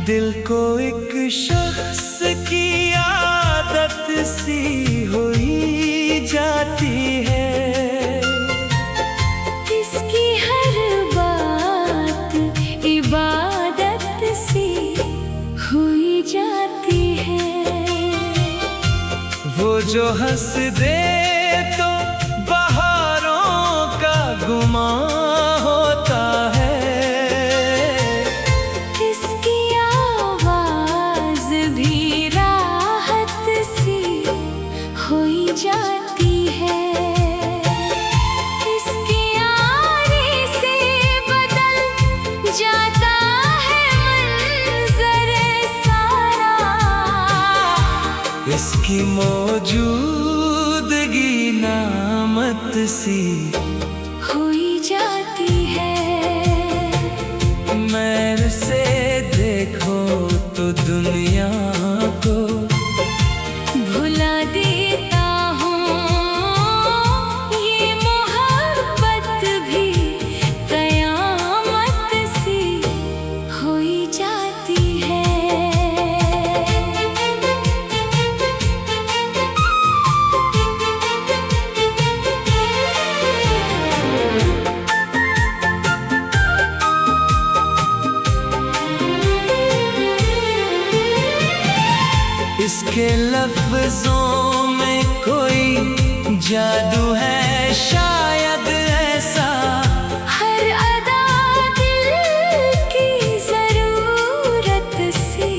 दिल को एक शख्स की आदत सी हुई जाती है। इसकी हर बात इबादत सी हुई जाती है। वो जो हंस दे तो बहारों का गुमां होता है। इसकी आवाज भी राहत सी हुई जाती है। इसकी आरी से बदल जाता है मंजर सारा। इसकी मौजूदगी नामत सी हुई जाती है। मैल से देखो तो दुनिया को भुला देता हूँ। ये मोहब्बत भी कयामत सी हुई जाती है। इसके लफ्जों में कोई जादू है शायद ऐसा। हर अदा दिल की जरूरत सी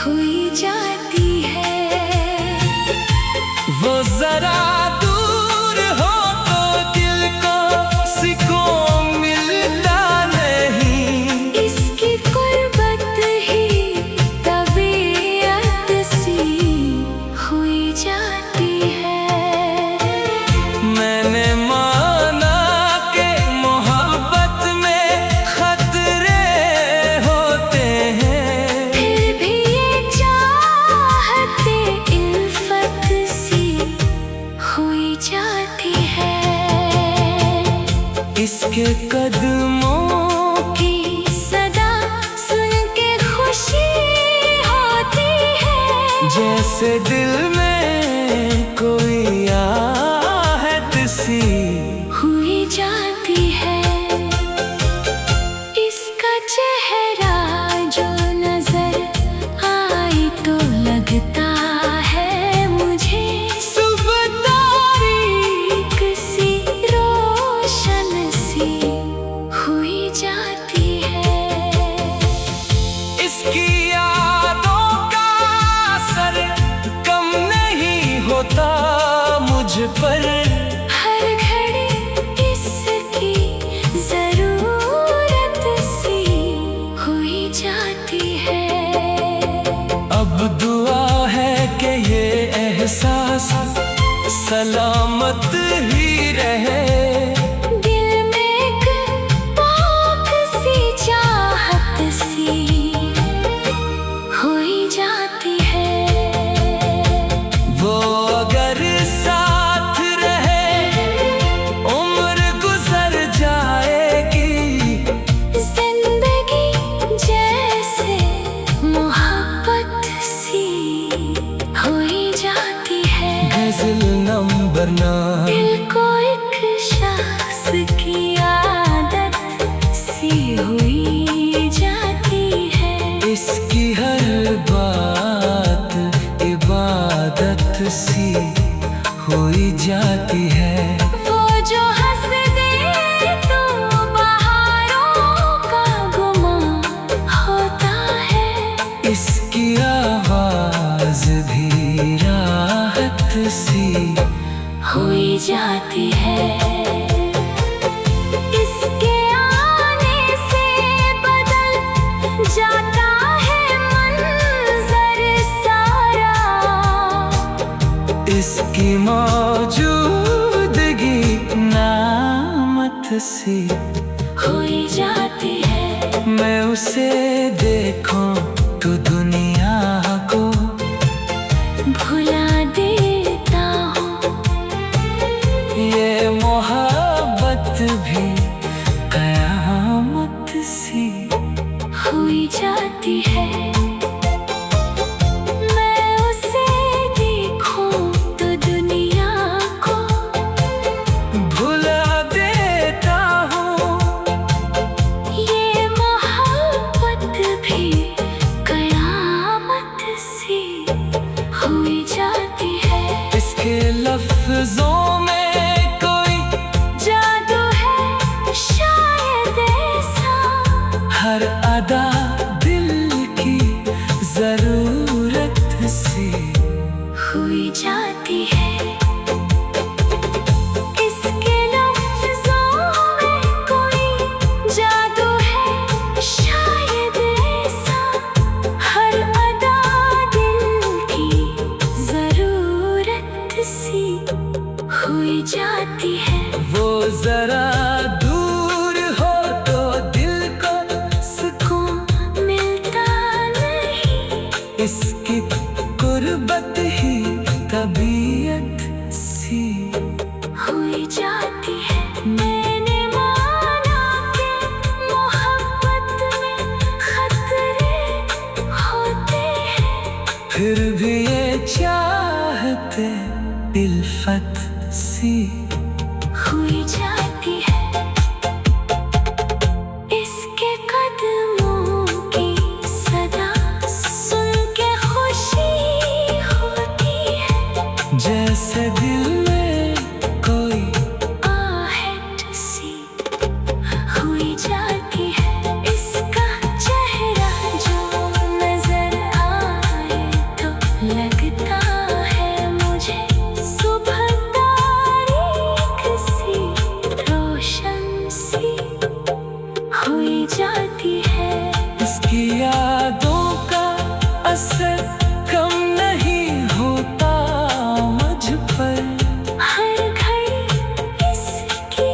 हुई जाती है। वो जरा दूर हो तो दिल को सुकून मिलता नहीं। इसकी कुर्बत ही तबीयत सी हुई जाती है। मैंने माना कि मोहब्बत में खतरे होते हैं। फिर भी ये चाहते इल्फत सी हुई जाती है। इसके कदमों की सदा सुन के खुशी होती है। जैसे दिल में कोई आहट सी हुई जाती है। इसका चेहरा जो नजर आई तो लगता है मुझे सुबह तारीक सी रोशन सी हुई जाती है। इसकी यादों का असर कम नहीं होता मुझ पर। हर घड़ी इसकी जरूरत सी हुई जाती है। अब दुआ है कि ये एहसास सलामत ही रहे। दिल में एक पाक सी चाहत सी हुई जाती है। वो अगर साथ रहे उम्र गुजर जाएगी। जिंदगी जैसे मोहब्बत सी हुई जाती है। गजल नंबर 9। दिल को एक शख्स की आदत सी हुई जाती है। इसकी हर बात इबादत सी हुई जाती है। वो जो हंस दे तो बहारों का गुमां होता है। इसकी आवाज भी राहत सी हुई जाती है। इसके आने से बदल जाता है मंजर सारा। इसकी मौजूदगी नामत सी हुई जाती है। मैं उसे देखूं तो दुनिया को भुला देता हूँ। ये मोहब्बत भी हुई जाती है। हर अदा दिल की जरूरत सी हुई जाती है। इसके लफ्ज़ों में कोई जादू है शायद ऐसा, हर अदा दिल की जरूरत सी हुई जाती है। वो जरा दूर हो तो दिल को सुकून मिलता नहीं, इसकी गुर्बत ही तबीयत सी हुई जाती है। मैंने माना कि मोहब्बत में खतरे होते हैं, फिर भी ये चाहते इल्फत सी हुई जाती है। इसके कदमों की सदा सुन के खुशी होती है, जैसे दिल में कोई आहट सी हुई जाती है। इसका चेहरा जो नजर आए तो लगता है मुझे सुबह तारीख सी रोशन सी हुई जाती है। इसकी यादों का असर कम नहीं होता मुझ पर, हर घड़ी इसकी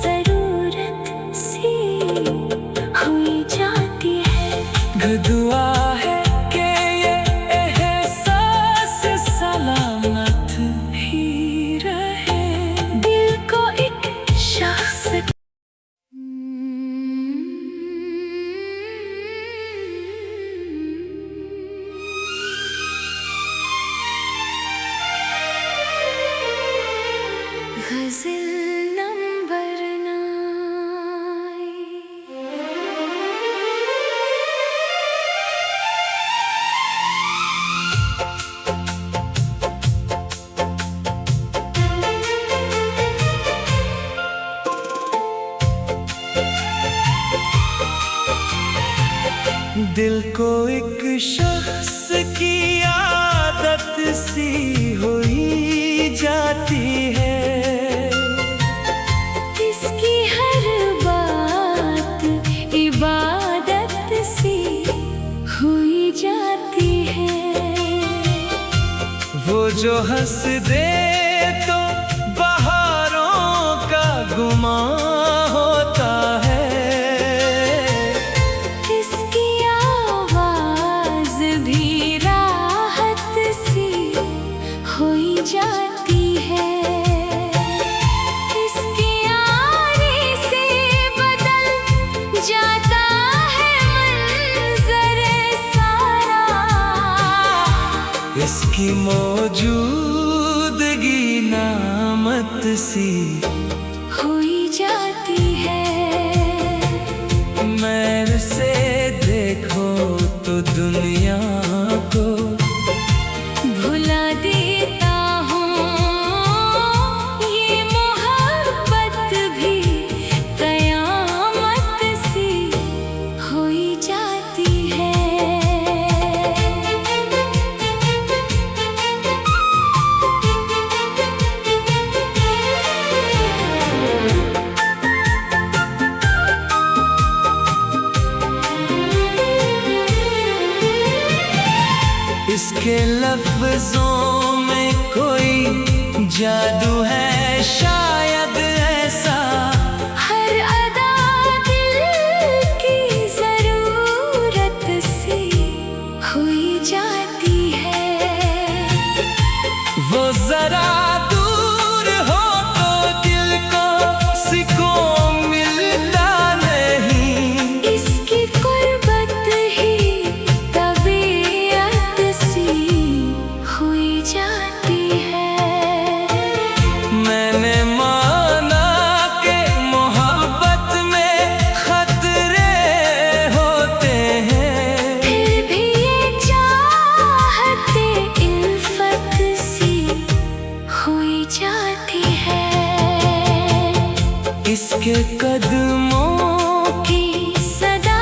जरूरत सी हुई जाती है। दुआ है कि ये एहसास सलामत ही रहे। दिल को एक शख्स गज़ल नंबर 9। दिल को एक शख्स की आदत सी हुई जाती है, इसकी हर बात इबादत सी हुई जाती है। वो जो हंस दे तो बहारों का गुमां होता है, इसकी आवाज भी राहत सी हुई जाती है। इसकी यारी से बदल जाता है मंज़र सारा, इसकी मौजूदगी नामत सी हुई जाती है। मैल से देखो तो दुनिया को भुला देता हूँ, ये मोहब्बत भी कयामत सी हुई जाती है। इसके लफ्जों में कोई जादू है शायद ऐसा, हर अदा दिल की जरूरत सी हुई जाती है। वो जरा दूर हो तो दिल को सुकून मिलता नहीं, इसकी गुर्बत ही तबीयत सी हुई जाती है। मैंने माना कि मोहब्बत में खतरे होते हैं, फिर भी ये चाहते इल्फत सी हुई जाती है। इसके कदमों की सदा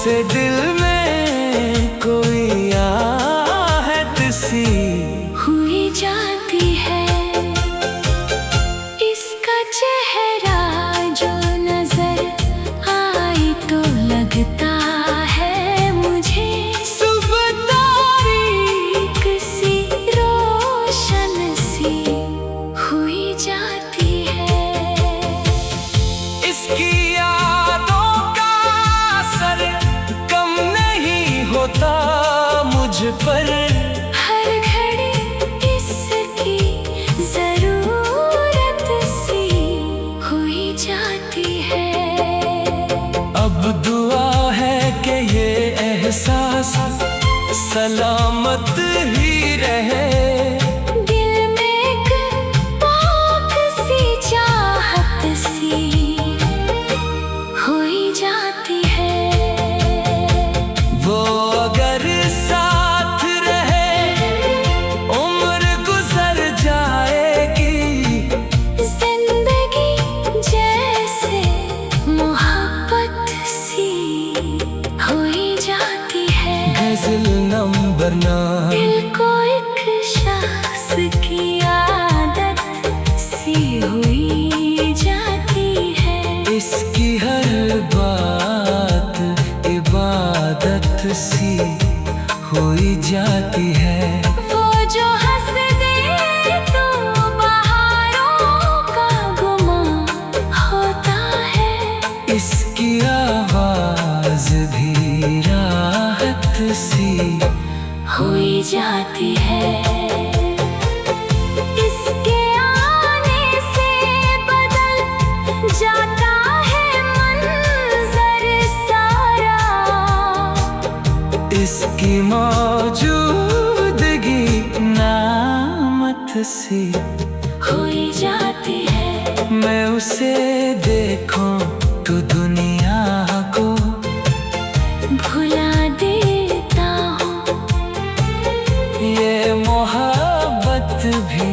से दिल में कोई आहट सी हुई जाती है। इसका चेहरा जो नजर आई तो लगता है मुझे सुबह तारीक सी रोशन सी हुई जाती है। इसकी यादों का असर कम नहीं होता मुझ पर। हर घड़ी इसकी जरूरत सी हुई जाती है। अब दुआ है कि ये एहसास सलामत ही रहे। दिल में एक पाक सी चाहत सी हुई जाती है। वो अगर साथ रहे उम्र गुजर जाएगी। जिंदगी जैसे मोहब्बत सी हुई जाती है। गजल नंबर 9। दिल को एक शख्स की आदत सी हुई जाती है। इसकी हर बात इबादत सी हुई जाती है। वो जो हंस दे तो बहारों का गुमा होता है। इसकी आवाज भी राहत सी हुई जाती है। इसके आने से बदल जाता है मंजर सारा। इसकी मौजूदगी नामत सी हुई जाती है। मैं उसे देखूं तो दुनिया को भुला देता हूँ। ये मोहब्बत भी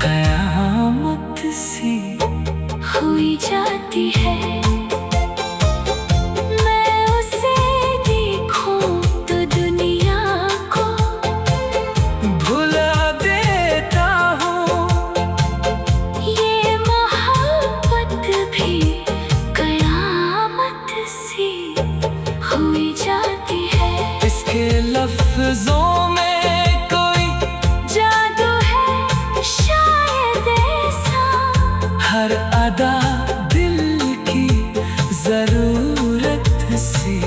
कयामत सी हुई जाती है। मैं उसे देखूं तो दुनिया को भुला देता हूँ। ये मोहब्बत भी कयामत सी हुई जाती है। इसके लफ्जों में कोई जादू है शायद ऐसा। हर अदा दिल की जरूरत सी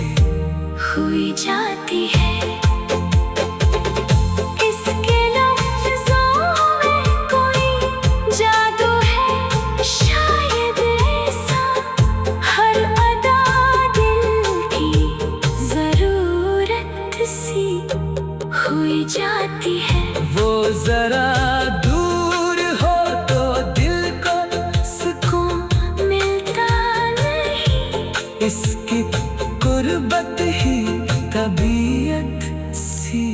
हुई जाती है। इसके लफ्जों में कोई जादू है शायद ऐसा। हर अदा दिल की जरूरत सी हुई जाती है। वो जरा दूर हो तो दिल को सुकून मिलता नहीं। इसकी कुर्बत ही तबीयत सी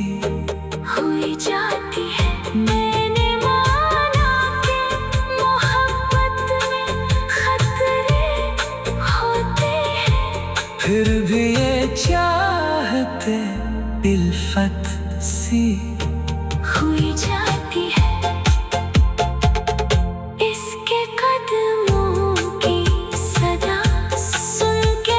हुई जाती है। मैंने माना कि मोहब्बत में खतरे होते हैं। फिर भी ये चाहते इल्फत सी हुई जाती है। इसके कदमों की सदा सुन के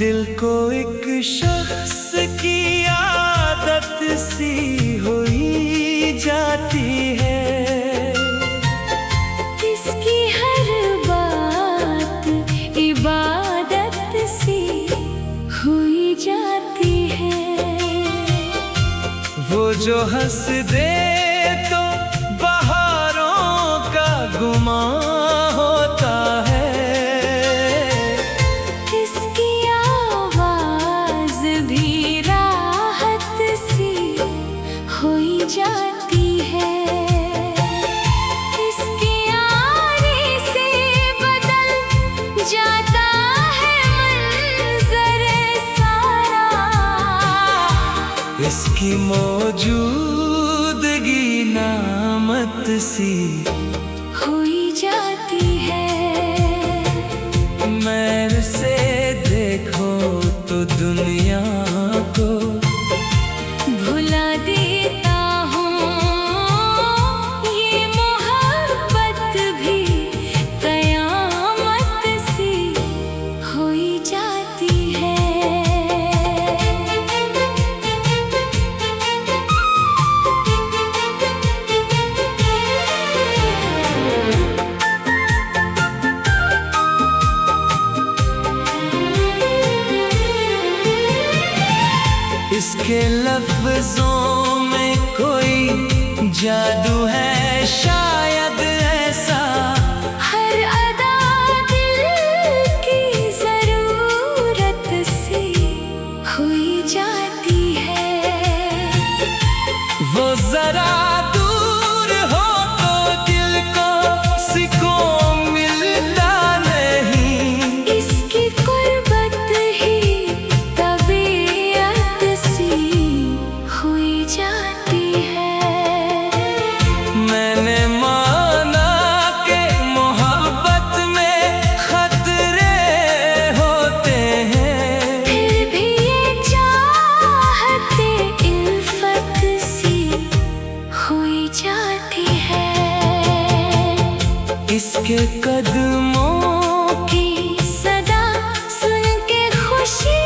दिल को एक शख्स की आदत सी हुई जाती है, इसकी हर बात इबादत सी हुई जाती है। वो जो हंस दे तो बहारों का गुमा होता है, जाती है। इसकी आने से बदल जाता है मंज़र सारा, इसकी मौजूदगी नामत सी हुई जाती है। मैल से देखो तो दुनिया को भुला देता इसके लफ्जों में कोई जादू है शायद ऐसा, हर अदा दिल की जरूरत सी हुई जाती है। वो जरा दूर हो तो दिल को सुकून मिलता नहीं, इसकी कुर्बत ही हुई जाती है। मैंने माना कि मोहब्बत में खतरे होते हैं, फिर भी ये चाहते इल्फत सी हुई जाती है। इसके कदमों की सदा सुन के खुशी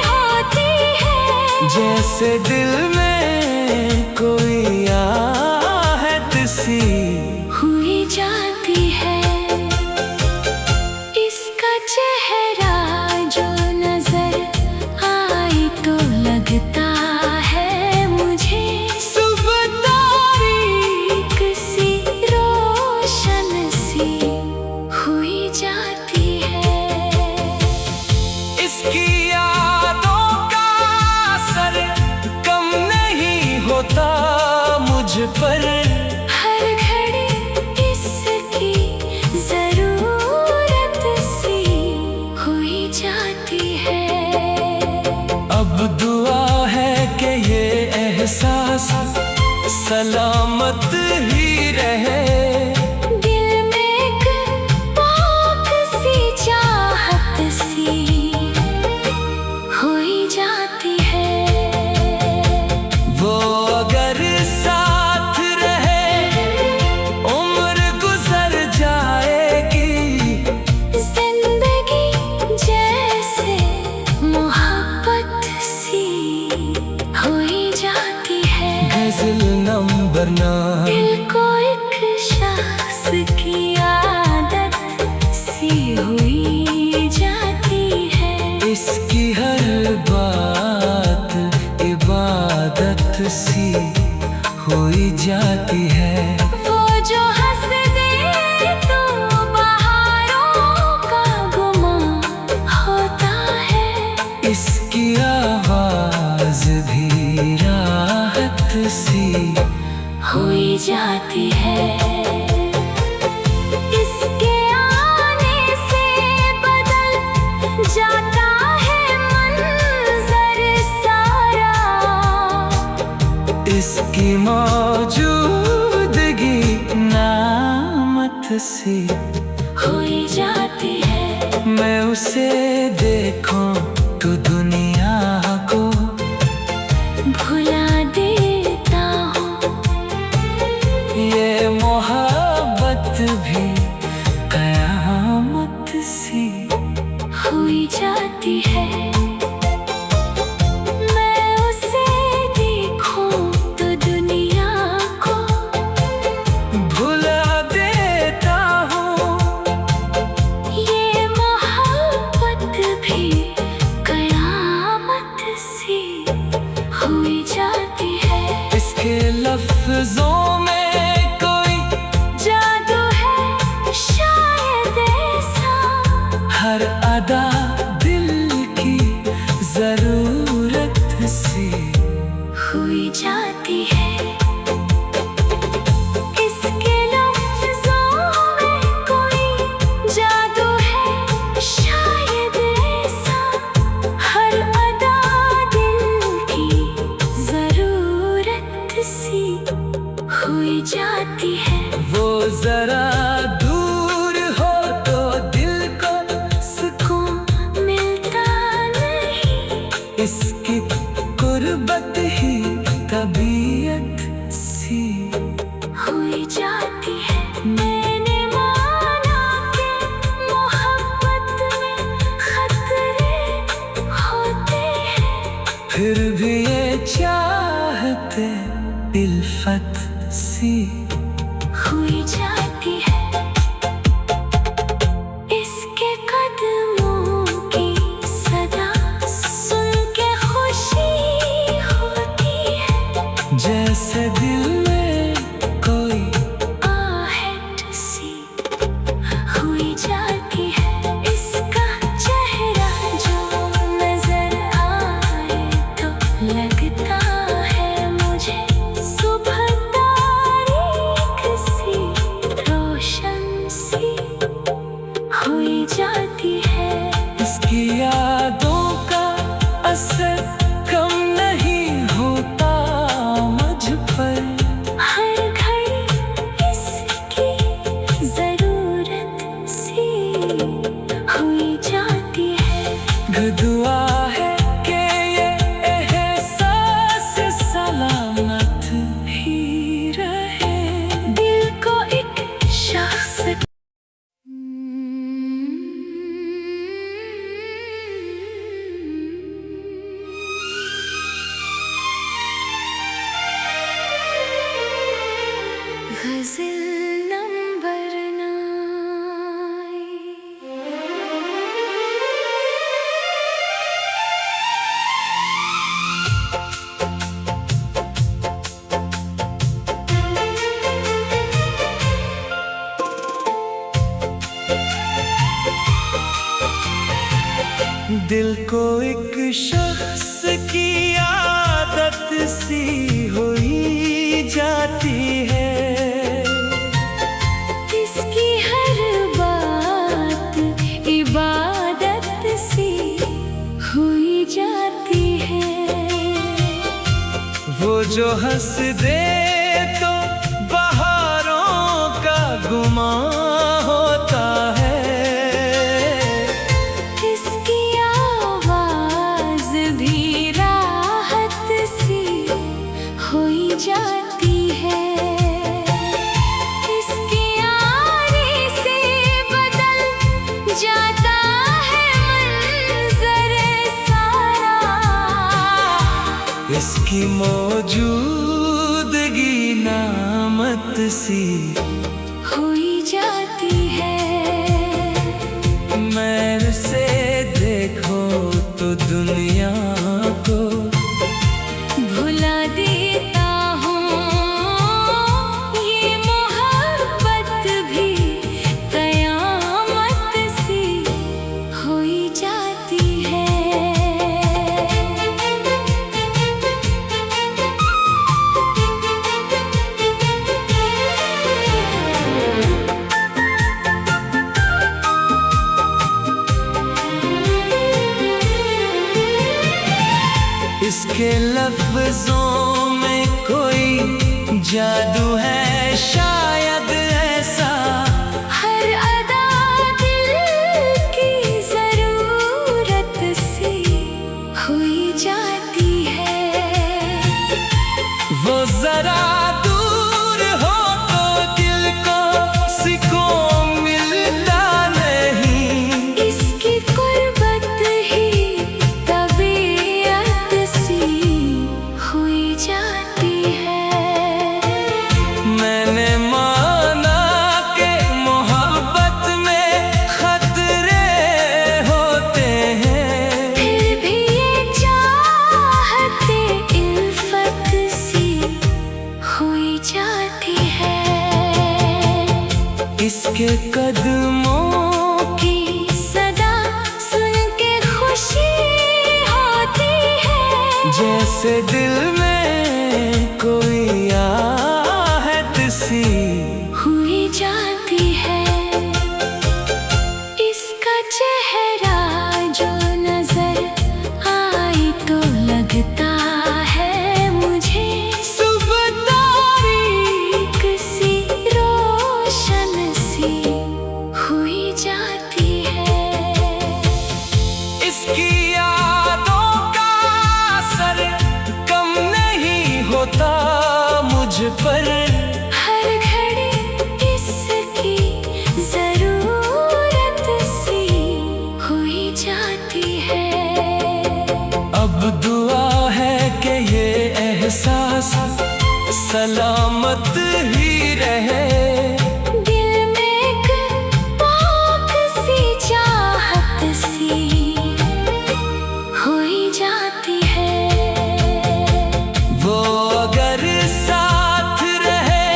होती है, जैसे दिल में कोई आहट सी हुई जाती है। इसका चेहरा जो नजर आई तो लगता है मुझे सुबह तारीक सी रोशन सी हुई जाती है। इसकी यादों का असर कम नहीं होता मुझ पर, हर घड़ी इसकी जरूरत सी हुई जाती है। अब दुआ है कि ये एहसास सलामत ही रहे, दिल में एक पाक सी चाहत सी हुई जाती है। वो अगर साथ रहे उम्र गुजर जाएगी, जिंदगी जैसे मोहब्बत सी हुई जाती है। गजल नंबर 9। दिल को एक शख्स की आदत सी हुई जाती है, इसकी हर बात इबादत सी हुई जाती है। वो जो हंस दे तो बहारों का गुमा होता है, इसकी आवाज भी राहत सी हुई जाती है। इसके आने से बदल जाता है मंज़र सारा, इसकी मौजूदगी नामत सी हुई जाती है। मैं उसे देखूं तो दुनिया को भुला देता हूँ, ये मोहब्बत भी कयामत हर अदा दिल की जरूरत सी हुई जाती है। इसके लफ्ज़ों में कोई जादू है शायद ऐसा, हर अदा दिल की जरूरत सी हुई जाती है। वो जरा दूर हो तो दिल को सुकून मिलता नहीं, इसकी कुर्बत ही तबीयत सी हुई जाती है। मैंने माना कि मोहब्बत में खतरे होते हैं, फिर भी ये चाहते इल्फत सी हुई जाती है। इसके कदमों की सदा सुन के खुशी होती है, जैसे दिल में कोई आहट सी हुई जाती है। इसका चेहरा जो नजर आए तो लगता है मुझे सुबह तारीख सी रोशन सी हुई जाती है। इसकी यादों का असर कम नहीं होता मुझ पर, हर घड़ी इसकी जरूरत सी हुई जाती है। दुआ है कि ये एहसास सलामत ही रहे। दिल को एक शख्स गज़ल नंबर 9। दिल को एक शख्स की आदत सी हुई जाती है, इसकी हर बात इबादत सी हुई जाती है। वो जो हंस दे तो बहारों का गुमा होता है, इसकी आवाज भी राहत सी हुई जाती है। इसकी यारी से बदल जाता है मंज़र सारा, इसकी मौजूदगी नामत सी हुई जाती है। मैल से देखो तो दुनिया को भुला देता हूँ, ये मोहब्बत भी कयामत सी हुई जाती है। इसके लफ्जों में कोई जादू है शायद ऐसा, हर अदा दिल की जरूरत सी हुई जाती है। वो जरा दूर हो तो दिल को सुकून मिलता नहीं, इसकी कुर्बत ही तबीयत सी हुई जाती है। मैंने माना कि मोहब्बत में खतरे होते हैं, फिर भी ये चाहते इल्फत सी हुई जाती है। इसके कदमों की सदा जैसे दिल में कोई आहट सी हुई जाती है। इसका चेहरा जो नजर आई तो लगता है मुझे सुबह तारीख सी रोशन सी हुई जाती है। इसकी यादों का असर कम नहीं होता मुझ पर। हर घड़ी इसकी जरूरत सी हुई जाती है। अब दुआ है कि ये एहसास सलामत ही रहे। दिल में एक पाक सी चाहत सी हुई जाती है। वो अगर साथ रहे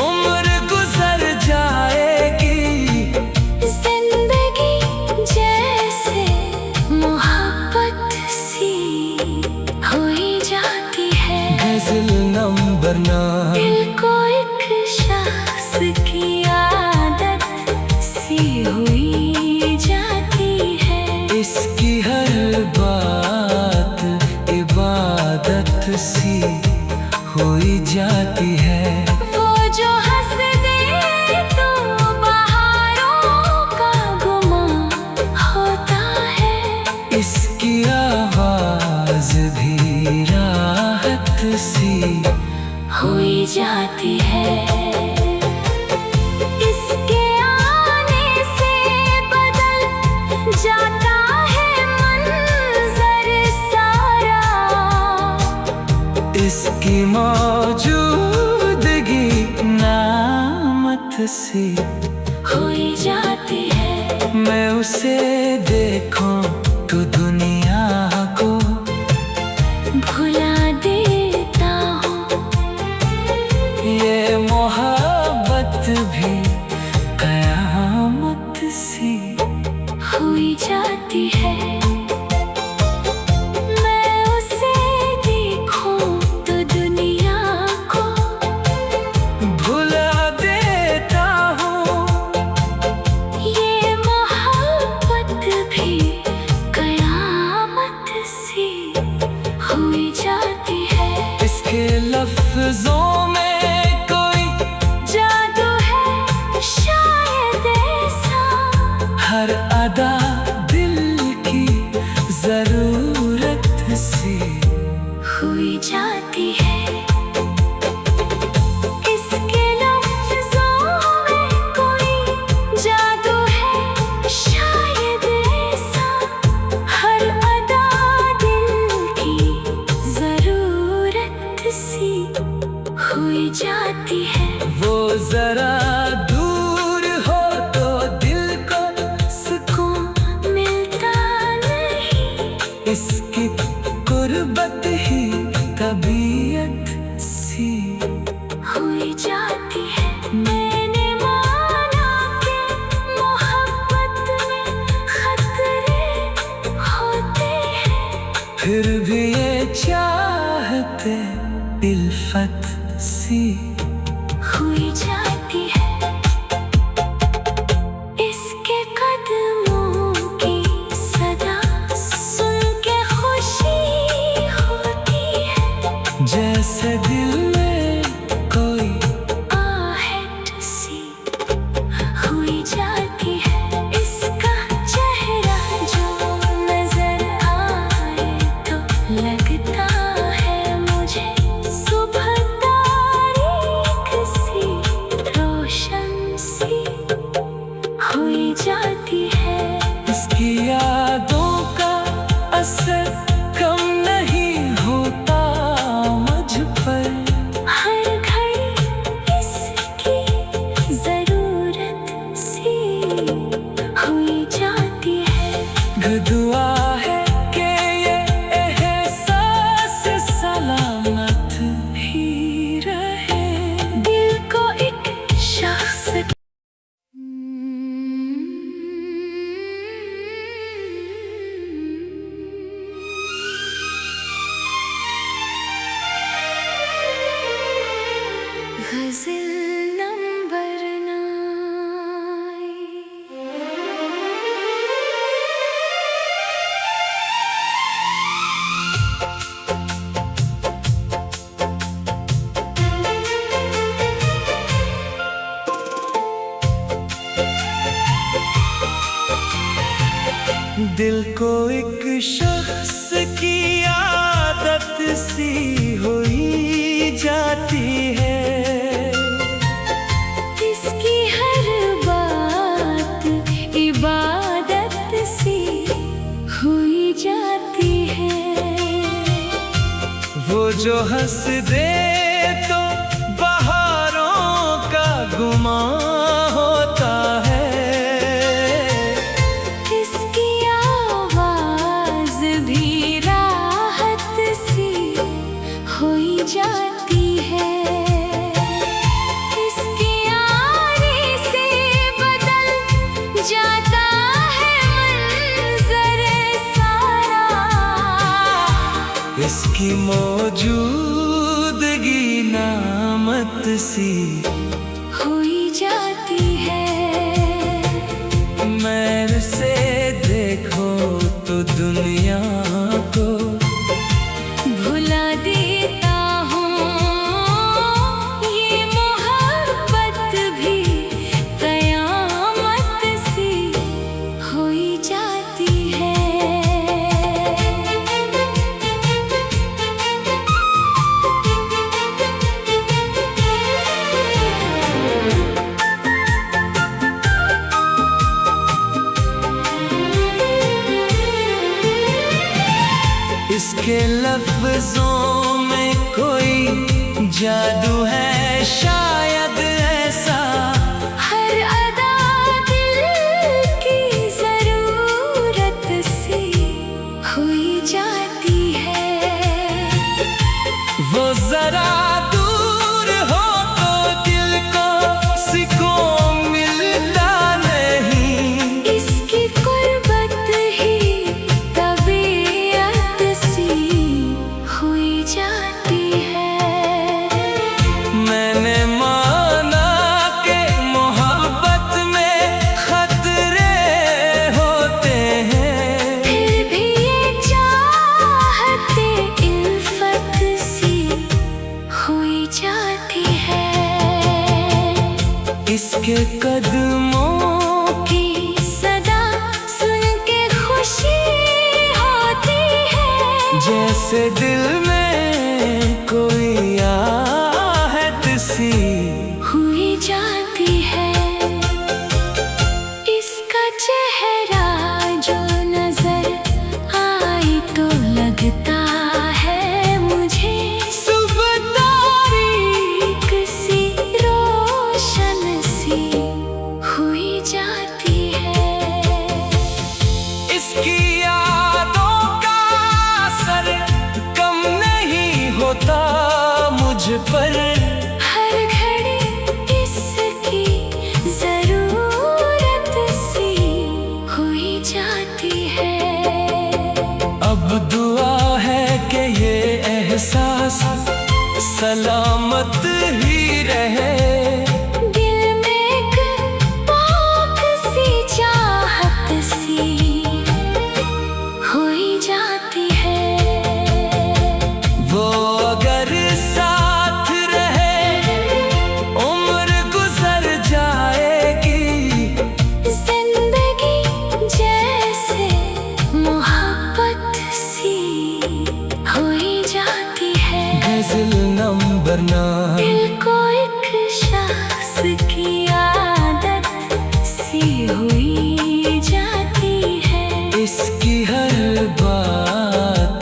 उम्र गुजर जाएगी। जिंदगी जैसे मोहब्बत सी हुई जाती है। गजल नंबर 9। दिल को एक शख्स की आदत सी हुई जाती है। इसकी हर बात इबादत सी हुई जाती है। वो जो हंस दे तो बहारों का गुमा होता है। इसकी आवाज भी राहत सी हुई जाती है। इसके आने से बदल जाता है मंजर सारा। इसकी मौजूदगी नामत सी हुई जाती है। मैं उसे देखूं तो दुनिया को भुला देता हूँ। ये मोहब्बत भी कयामत सी हुई जाती है। मैं उसे देखूं तो दुनिया को भुला देता हूँ। ये मोहब्बत भी कयामत सी हुई जाती है। इसके लफ्जों में कोई जादू है शायद ऐसा। हर अदा दिल की जरूरत सी हुई जाती है। इसके लफ्जों में कोई जादू है शायद ऐसा। हर अदा दिल की जरूरत सी हुई जाती है। वो जरा दूर हो तो दिल को सुकून मिलता नहीं। इसकी कुर्बत ही तबीयत सी हुई जाती है। मैंने माना कि मोहब्बत में खतरे होते हैं। फिर भी ये चाहते इल्फत सी हुई जाती है। इसके कदमों की सदा सुन के खुशी होती है। जैसे दिल में कोई आहट सी हुई जाती है। इसका चेहरा जो नजर आए तो लगता है मुझे सुबह तारीख सी रोशन सी हुई जाती है। इसकी यादों का असर कम नहीं होता मुझ पर। हर घड़ी इसकी जरूरत सी हुई जाती है। दुआ है कि ये एहसास सलामत ही रहे। दिल को एक शख्स दिल को एक शख्स की आदत सी हुई जाती है। इसकी हर बात इबादत सी हुई जाती है। वो जो हंस दे तो बहारों का गुमां होता है। इसकी आवाज भी राहत सी हुई जाती है। इसकी आने से बदल जाता है मंजर सारा। इसकी मौजूदगी नामत सी हुई जाती है। मैल से देखो तो दुनिया को भुला देता हूँ। ये मोहब्बत भी कयामत सी हुई जाती है। इसके लफ्जों में कोई जादू है शायद ऐसा। हर अदा दिल की जरूरत सी हुई जाती है। वो जरा दूर हो तो दिल को सुकून मिलता नहीं। इसकी कुर्बत ही तबीयत सी हुई जाती है। मैंने माना कि मोहब्बत में खतरे होते हैं। फिर भी ये चाहते इल्फत सी हुई जाती है। इसके कदमों की सदा सुन के खुशी होती है। जैसे दिल में कोई आहट सी हुई जाती है। इसका चेहरा जो नजर आए तो लगता है मुझे सुबह तारीक सी रोशन सी हुई जाती है। इसकी यादों का असर कम नहीं होता मुझ पर। हर घड़ी इसकी जरूरत सी हुई जाती है। अब दुआ है कि ये एहसास सलामत ही रहे। दिल में एक पाक सी चाहत सी हुई जाती है। वो अगर साथ रहे उम्र गुजर जाएगी। जिंदगी जैसे मोहब्बत सी हुई जाती है। गजल नंबर 9। दिल को एक शख्स की आदत सी हुई जाती है। इसकी हर बात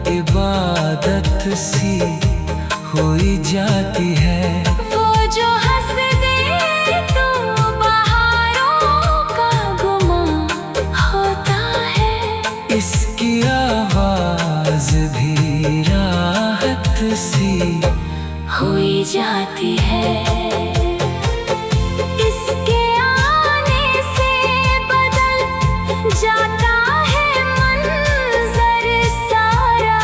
इबादत सी हुई जाती है। वो जो हंस दे तो बहारों का गुमां होता है। इसकी आवाज भी राहत सी हुई जाती है। इसके आने से बदल जाता है मंजर सारा।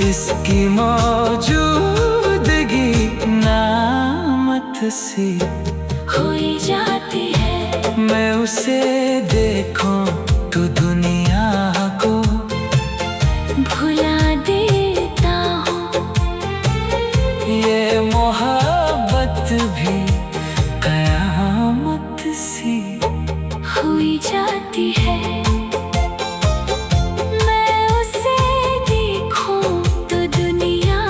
इसकी मौजूदगी नामत सी हुई जाती है। मैं उसे देखूं तो दुनिया को भुला देता हूँ। ये मोहब्बत भी कयामत सी हुई जाती है। मैं उसे देखूं तो दुनिया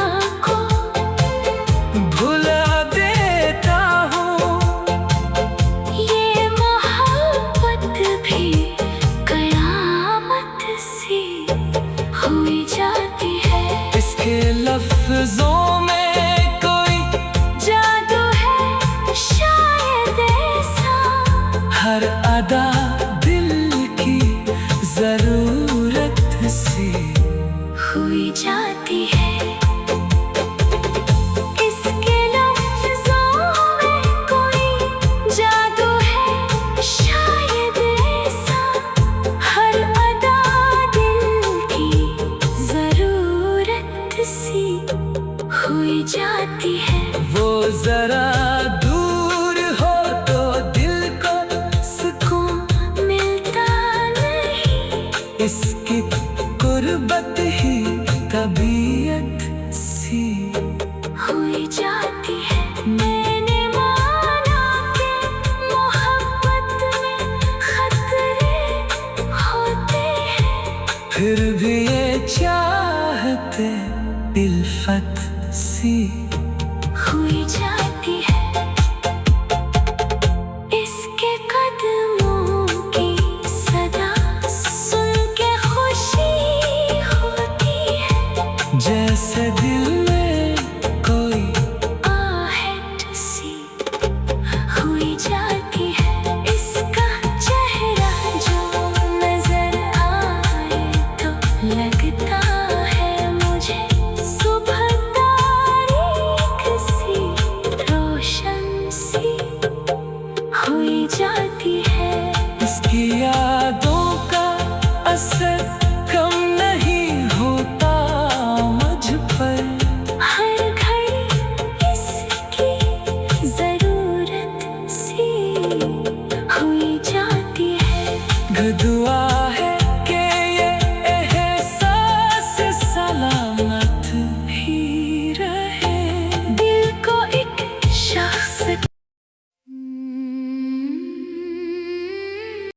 को भुला देता हूँ। ये मोहब्बत भी कयामत सी हुई जाती है। इसके लफ्जों में कोई जादू है शायद ऐसा, हर अदा दिल की जरूरत सी हुई जाती है। इसके लफ्जों में कोई जादू है शायद ऐसा, हर अदा दिल की जरूरत सी हुई जाती है। वो जरा दूर हो तो दिल को सुकून मिलता नहीं, इसकी कुर्बत ही तबीयत सी हुई जाती है। मैंने माना कि मोहब्बत में खतरे होते हैं, फिर भी ये चाहते इल्फत सी हुई जाती है। इसके कदमों की सदा सुन के खुशी होती है, जैसे दिल में कोई आहट सी हुई जाती है। इसका चेहरा जो नजर आए तो लगता है मुझे सुबह तारीख सी रोशन सी हुई जाती है। इसकी यादों का असर कम नहीं होता मुझ पर, हर घड़ी इसकी जरूरत सी हुई जाती है। दुआ